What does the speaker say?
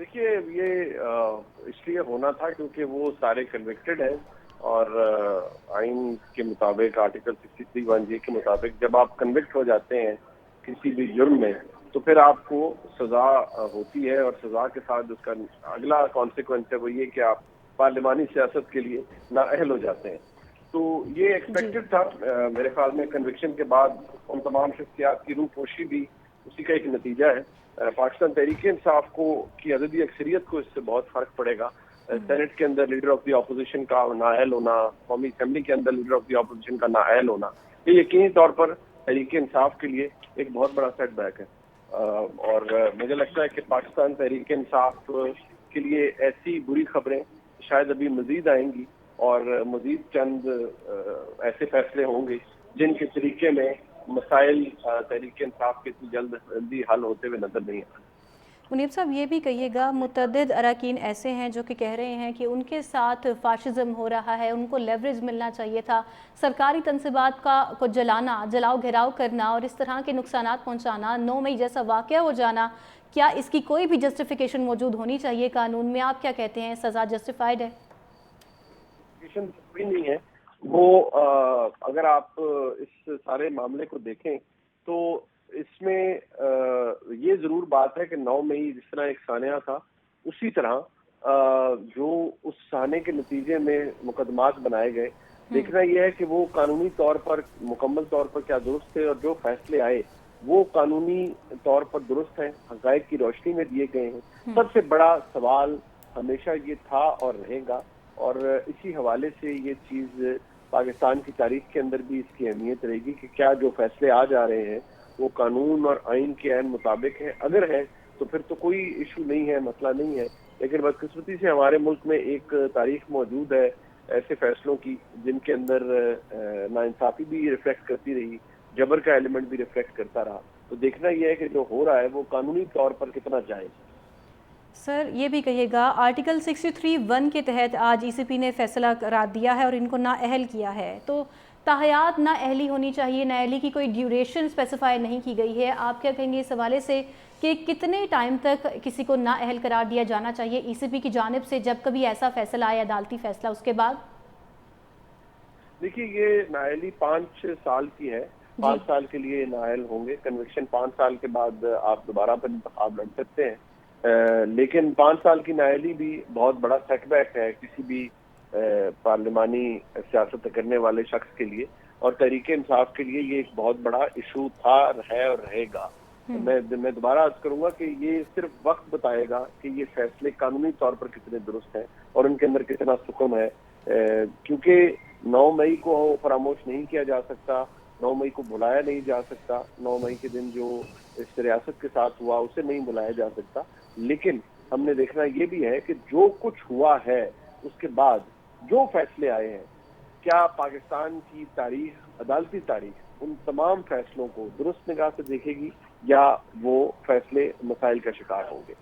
دیکھیے یہ اس لیے ہونا تھا کیونکہ وہ سارے کنوکٹڈ ہیں اور آئین کے مطابق آرٹیکل 63(1) کے مطابق جب آپ کنوکٹ ہو جاتے ہیں کسی بھی جرم میں تو پھر آپ کو سزا ہوتی ہے، اور سزا کے ساتھ اس کا اگلا کانسیکوینس ہے وہ یہ کہ آپ پارلیمانی سیاست کے لیے نااہل ہو جاتے ہیں۔ تو یہ جی ایکسپیکٹڈ تھا، میرے خیال میں کنوکشن کے بعد ان تمام شخصیات کی روح پوشی بھی اسی کا ایک نتیجہ ہے۔ پاکستان تحریک انصاف کو کی عددی اکثریت کو اس سے بہت فرق پڑے گا۔ سینٹ کے اندر لیڈر آف دی اپوزیشن کا نااہل ہونا، قومی اسمبلی کے اندر لیڈر آف دی اپوزیشن کا نااہل ہونا، یہ یقینی طور پر تحریک انصاف کے لیے ایک بہت بڑا سیٹ بیک ہے۔ اور مجھے لگتا ہے کہ پاکستان تحریک انصاف کے لیے ایسی بری خبریں شاید ابھی مزید آئیں گی، اور مزید چند ایسے فیصلے ہوں گے جن کے طریقے میں مسائل تحریک انصاف کے جلدی حل ہوتے ہوئے نظر نہیں آتے۔ منیب صاحب، یہ بھی کہیے گا، متعدد اراکین ایسے ہیں جو کہ کہہ رہے ہیں کہ ان کے ساتھ فاشزم ہو رہا ہے، ان کو لیوریج ملنا چاہیے تھا، سرکاری تنصیبات کو جلانا، جلاؤ گھیراؤ کرنا اور اس طرح کے نقصانات پہنچانا، 9 مئی جیسا واقعہ ہو جانا، کیا اس کی کوئی بھی جسٹیفیکیشن موجود ہونی چاہیے قانون میں؟ آپ کیا کہتے ہیں، سزا جسٹیفائیڈ ہے؟ ضروری نہیں ہے وہ، اگر آپ اس سارے معاملے کو دیکھیں تو اس میں یہ ضرور بات ہے کہ 9 مئی جس طرح ایک سانحہ تھا، اسی طرح جو اس سانحے کے نتیجے میں مقدمات بنائے گئے، دیکھنا یہ ہے کہ وہ قانونی طور پر مکمل طور پر کیا درست تھے، اور جو فیصلے آئے وہ قانونی طور پر درست ہیں، حقائق کی روشنی میں دیے گئے ہیں۔ سب سے بڑا سوال ہمیشہ یہ تھا اور رہے گا، اور اسی حوالے سے یہ چیز پاکستان کی تاریخ کے اندر بھی اس کی اہمیت رہے گی کہ کیا جو فیصلے آ جا رہے ہیں وہ قانون اور آئین کے عین مطابق ہے۔ اگر ہے تو پھر تو کوئی ایشو نہیں ہے، مسئلہ نہیں ہے، لیکن بدقسمتی سے ہمارے ملک میں ایک تاریخ موجود ہے ایسے فیصلوں کی جن کے اندر ناانصافی بھی ریفلیکٹ کرتی رہی، جبر کا ایلیمنٹ بھی ریفلیکٹ کرتا رہا۔ تو دیکھنا یہ ہے کہ جو ہو رہا ہے وہ قانونی طور پر کتنا جائز ہے۔ سر، یہ بھی کہیے گا، آرٹیکل 63(1) کے تحت آج ای سی پی نے فیصلہ قرار دیا ہے اور ان کو نااہل کیا ہے، تو تاحیات نااہلی ہونی چاہیے، نااہلی کی کوئی ڈیوریشن اسپیسیفائی نہیں کی گئی ہے، آپ کیا کہیں گے اس حوالے سے کہ کتنے ٹائم تک کسی کو نااہل قرار دیا جانا چاہیے ای سی پی کی جانب سے جب کبھی ایسا فیصلہ آئے، عدالتی فیصلہ، اس کے بعد؟ دیکھیے یہ نااہلی 5 سال کی ہے، جی 5 سال کے لیے نااہل ہوں گے، کنوکشن 5 سال کے بعد آپ دوبارہ پر انتخاب لڑ سکتے ہیں، لیکن 5 سال کی نااہلی بھی بہت بڑا سیٹ بیک ہے کسی بھی پارلیمانی سیاست کرنے والے شخص کے لیے، اور تحریک انصاف کے لیے یہ ایک بہت بڑا ایشو تھا، ہے اور رہے گا۔ میں دوبارہ عرض کروں گا کہ یہ صرف وقت بتائے گا کہ یہ فیصلے قانونی طور پر کتنے درست ہیں اور ان کے اندر کتنا سکم ہے، کیونکہ 9 مئی کو فراموش نہیں کیا جا سکتا، 9 مئی کو بلایا نہیں جا سکتا، 9 مئی کے دن جو اس ریاست کے ساتھ ہوا اسے نہیں بلایا جا سکتا، لیکن ہم نے دیکھنا یہ بھی ہے کہ جو کچھ ہوا ہے اس کے بعد جو فیصلے آئے ہیں، کیا پاکستان کی تاریخ، عدالتی تاریخ، ان تمام فیصلوں کو درست نگاہ سے دیکھے گی یا وہ فیصلے مسائل کا شکار ہوں گے۔